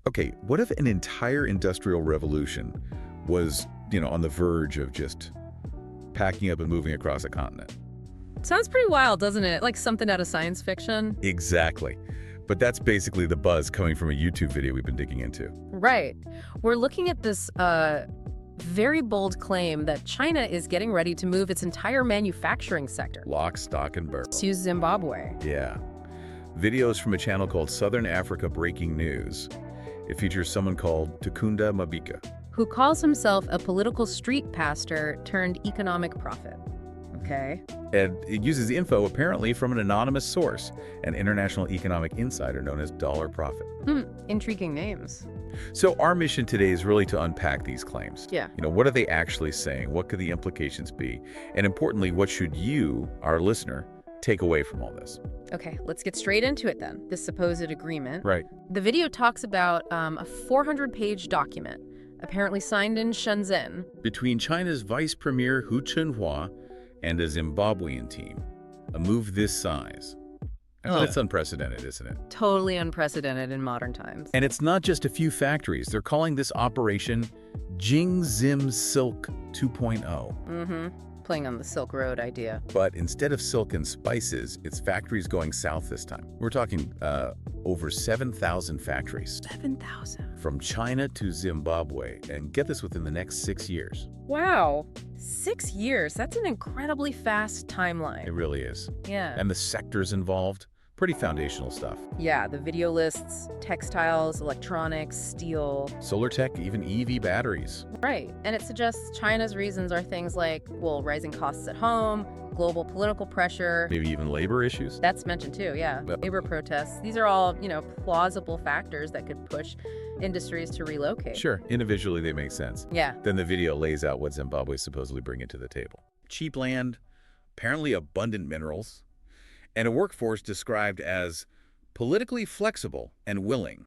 Okay, what if an entire industrial revolution was, on the verge of just packing up and moving across a continent? Sounds pretty wild, doesn't it? Like something out of science fiction. Exactly. But that's basically the buzz coming from a YouTube video we've been digging into. Right. We're looking at this very bold claim that China is getting ready to move its entire manufacturing sector Lock, stock, and barrel. to Zimbabwe. Yeah. Videos from a channel called Southern Africa Breaking News. It features someone called Takunda Mabika. Who calls himself a political street pastor turned economic prophet. Okay. And it uses info apparently from an anonymous source, an international economic insider known as Dollar Profit. Intriguing names. So our mission today is really to unpack these claims. Yeah. What are they actually saying? What could the implications be? And importantly, what should you, our listener, take away from all this? Okay, let's get straight into it then. This supposed agreement. Right. The video talks about a 400-page document, apparently signed in Shenzhen. Between China's Vice Premier Hu Chunhua and a Zimbabwean team, a move this size. That's unprecedented, isn't it? Totally unprecedented in modern times. And it's not just a few factories. They're calling this operation Jing Zim Silk 2.0. Playing on the Silk Road idea. But instead of silk and spices, it's factories going south this time. We're talking over 7,000 factories. 7,000. From China to Zimbabwe. And get this, within the next 6 years. Wow. 6 years. That's an incredibly fast timeline. It really is. Yeah. And the sectors involved, pretty foundational stuff. Yeah, the video lists textiles, electronics, steel. Solar tech, even EV batteries. Right. And it suggests China's reasons are things like, well, rising costs at home, global political pressure. Maybe even labor issues. That's mentioned too, yeah. Labor protests. These are all, plausible factors that could push industries to relocate. Sure, individually they make sense. Yeah. Then the video lays out what Zimbabwe is supposedly bringing to the table. Cheap land, apparently abundant minerals, and a workforce described as politically flexible and willing.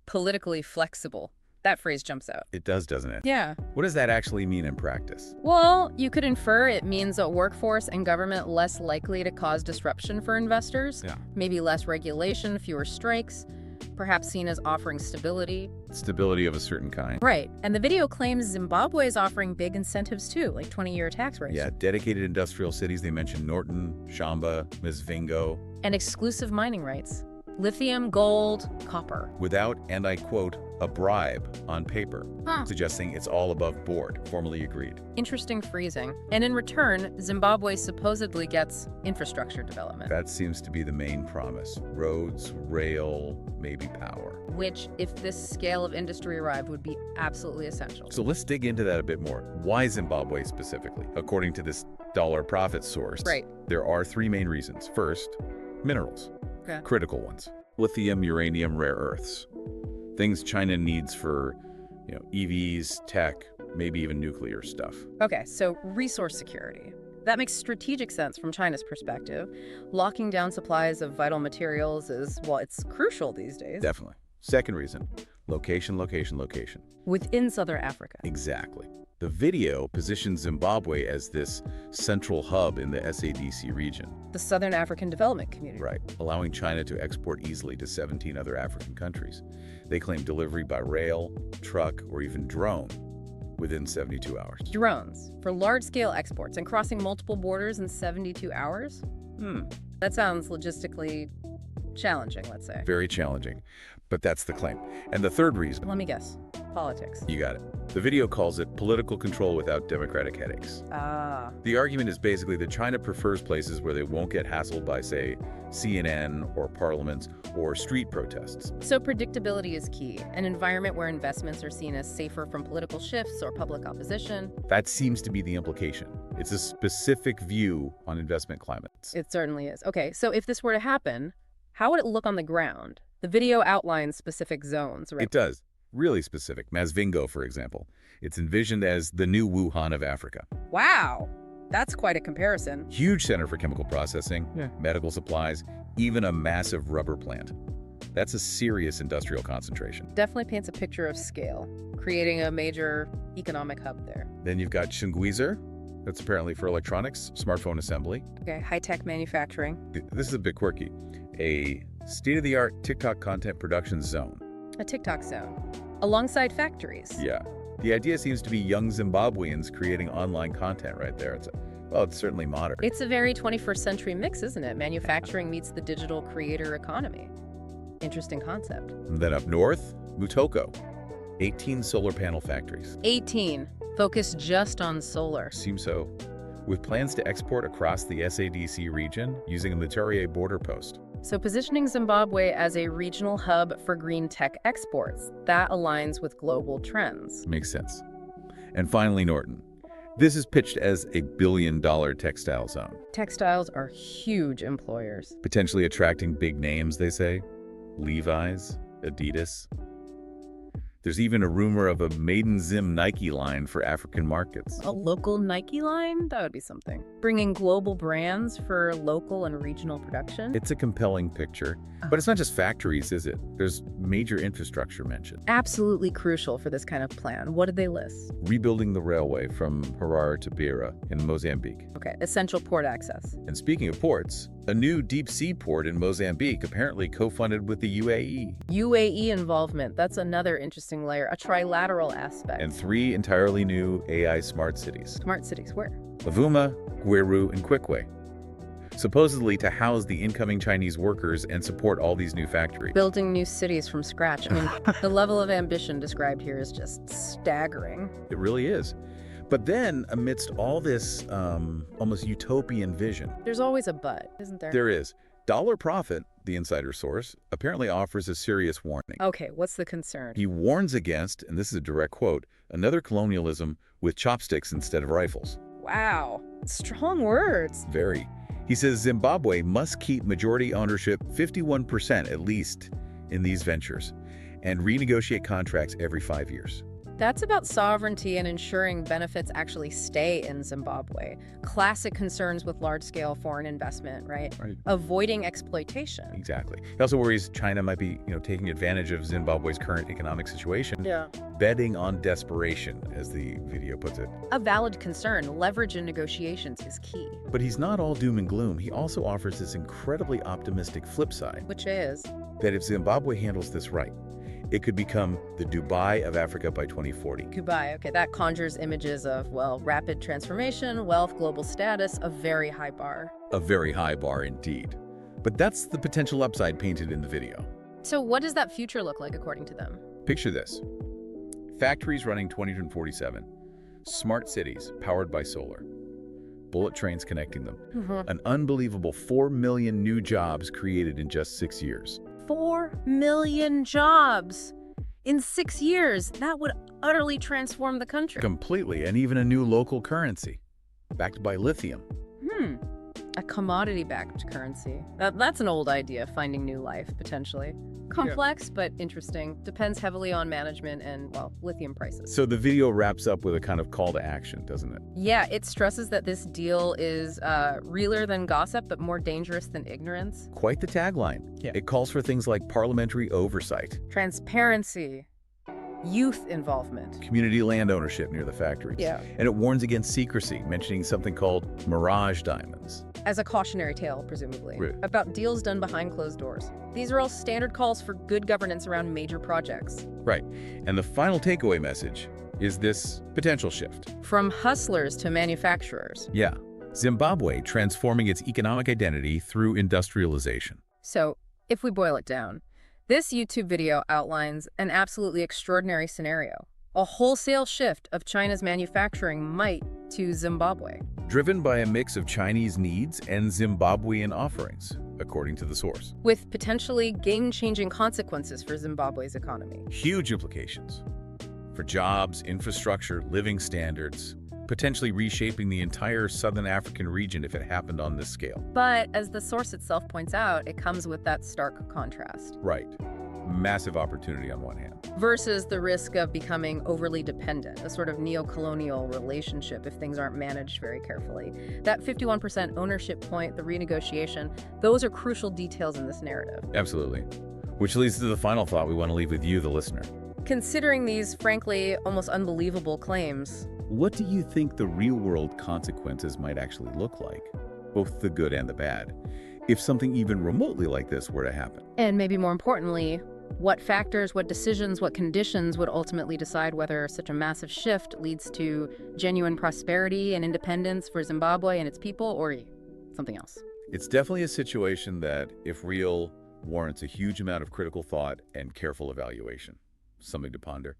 Politically flexible. That phrase jumps out. It does, doesn't it? Yeah. What does that actually mean in practice? Well, you could infer it means a workforce and government less likely to cause disruption for investors. Yeah. Maybe less regulation, fewer strikes, perhaps seen as offering stability. Stability of a certain kind. Right. And the video claims Zimbabwe is offering big incentives too, like 20-year tax rates. Yeah, dedicated industrial cities. They mentioned Norton, Shamba, Mzvingo. And exclusive mining rights. Lithium, gold, copper. Without, and I quote, a bribe on paper, suggesting it's all above board, formally agreed. Interesting phrasing. And in return, Zimbabwe supposedly gets infrastructure development. That seems to be the main promise. Roads, rail, maybe power. Which, if this scale of industry arrived, would be absolutely essential. So let's dig into that a bit more. Why Zimbabwe specifically? According to this Dollar Profit source, Right. There are three main reasons. First, minerals. Okay. Critical ones. Lithium, uranium, rare earths. Things China needs for, EVs, tech, maybe even nuclear stuff. Okay, so resource security. That makes strategic sense from China's perspective. Locking down supplies of vital materials is, well, it's crucial these days. Definitely. Second reason, location, location, location. Within Southern Africa. Exactly. The video positions Zimbabwe as this central hub in the SADC region. The Southern African Development Community. Right, allowing China to export easily to 17 other African countries. They claim delivery by rail, truck, or even drone within 72 hours. Drones for large-scale exports and crossing multiple borders in 72 hours? That sounds logistically challenging, let's say. Very challenging, but that's the claim. And the third reason. Let me guess. Politics. You got it. The video calls it political control without democratic headaches. The argument is basically that China prefers places where they won't get hassled by, say, CNN or parliaments or street protests. So predictability is key, an environment where investments are seen as safer from political shifts or public opposition. That seems to be the implication. It's a specific view on investment climates. It certainly is. Okay, so if this were to happen, how would it look on the ground? The video outlines specific zones, right? It does. Really specific. Mzvingo, for example. It's envisioned as the new Wuhan of Africa. Wow, that's quite a comparison. Huge center for chemical processing, medical supplies, even a massive rubber plant. That's a serious industrial concentration. Definitely paints a picture of scale, creating a major economic hub there. Then you've got Chungwizer. That's apparently for electronics, smartphone assembly. Okay, high-tech manufacturing. This is a bit quirky. A state-of-the-art TikTok content production zone. A TikTok zone. Alongside factories. Yeah. The idea seems to be young Zimbabweans creating online content right there. It's certainly modern. It's a very 21st century mix, isn't it? Manufacturing meets the digital creator economy. Interesting concept. And then up north, Mutoko. 18 solar panel factories. 18. Focused just on solar. Seems so. With plans to export across the SADC region using a Mutare border post. So positioning Zimbabwe as a regional hub for green tech exports, that aligns with global trends. Makes sense. And finally, Norton. This is pitched as a billion-dollar textile zone. Textiles are huge employers. Potentially attracting big names, they say. Levi's, Adidas. There's even a rumor of a Maiden Zim Nike line for African markets. A local Nike line? That would be something. Bringing global brands for local and regional production? It's a compelling picture, but it's not just factories, is it? There's major infrastructure mentioned. Absolutely crucial for this kind of plan. What did they list? Rebuilding the railway from Harare to Beira in Mozambique. Okay, essential port access. And speaking of ports, a new deep-sea port in Mozambique, apparently co-funded with the UAE. UAE involvement, that's another interesting layer, a trilateral aspect. And 3 entirely new AI smart cities. Smart cities, where? Lavuma, Gweru, and Kwikwe. Supposedly to house the incoming Chinese workers and support all these new factories. Building new cities from scratch. I mean, the level of ambition described here is just staggering. It really is. But then, amidst all this almost utopian vision... There's always a but, isn't there? There is. Dollar Profit, the insider source, apparently offers a serious warning. Okay, what's the concern? He warns against, and this is a direct quote, another colonialism with chopsticks instead of rifles. Wow, strong words. Very. He says Zimbabwe must keep majority ownership 51% at least in these ventures and renegotiate contracts every 5 years. That's about sovereignty and ensuring benefits actually stay in Zimbabwe. Classic concerns with large-scale foreign investment, right? Right. Avoiding exploitation. Exactly. He also worries China might be, taking advantage of Zimbabwe's current economic situation. Yeah. Betting on desperation, as the video puts it. A valid concern. Leverage in negotiations is key. But he's not all doom and gloom. He also offers this incredibly optimistic flip side. Which is? That if Zimbabwe handles this right, it could become the Dubai of Africa by 2040. Dubai, okay, that conjures images of, well, rapid transformation, wealth, global status, a very high bar. A very high bar indeed. But that's the potential upside painted in the video. So what does that future look like according to them? Picture this. Factories running 24/7. Smart cities powered by solar. Bullet trains connecting them. An unbelievable 4 million new jobs created in just 6 years. 4 million jobs in 6 years. That would utterly transform the country. Completely, and even a new local currency, backed by lithium. A commodity-backed currency. That's an old idea, finding new life, potentially. Complex, but interesting. Depends heavily on management and, well, lithium prices. So the video wraps up with a kind of call to action, doesn't it? Yeah, it stresses that this deal is realer than gossip, but more dangerous than ignorance. Quite the tagline. Yeah. It calls for things like parliamentary oversight. Transparency. Youth involvement. Community land ownership near the factories. Yeah. And it warns against secrecy, mentioning something called mirage diamonds. As a cautionary tale, presumably, Right. about deals done behind closed doors. These are all standard calls for good governance around major projects. Right. And the final takeaway message is this potential shift. From hustlers to manufacturers. Yeah. Zimbabwe transforming its economic identity through industrialization. So, if we boil it down, this YouTube video outlines an absolutely extraordinary scenario. A wholesale shift of China's manufacturing might to Zimbabwe. Driven by a mix of Chinese needs and Zimbabwean offerings, according to the source. With potentially game-changing consequences for Zimbabwe's economy. Huge implications for jobs, infrastructure, living standards, potentially reshaping the entire southern African region if it happened on this scale. But as the source itself points out, it comes with that stark contrast. Right. Massive opportunity on one hand. Versus the risk of becoming overly dependent, a sort of neo-colonial relationship if things aren't managed very carefully. That 51% ownership point, the renegotiation, those are crucial details in this narrative. Absolutely. Which leads to the final thought we want to leave with you, the listener. Considering these, frankly, almost unbelievable claims, What do you think the real-world consequences might actually look like? Both the good and the bad. If something even remotely like this were to happen. and maybe more importantly, What factors, what decisions, what conditions would ultimately decide whether such a massive shift leads to genuine prosperity and independence for Zimbabwe and its people, or something else? It's definitely a situation that, if real, warrants a huge amount of critical thought and careful evaluation. Something to ponder.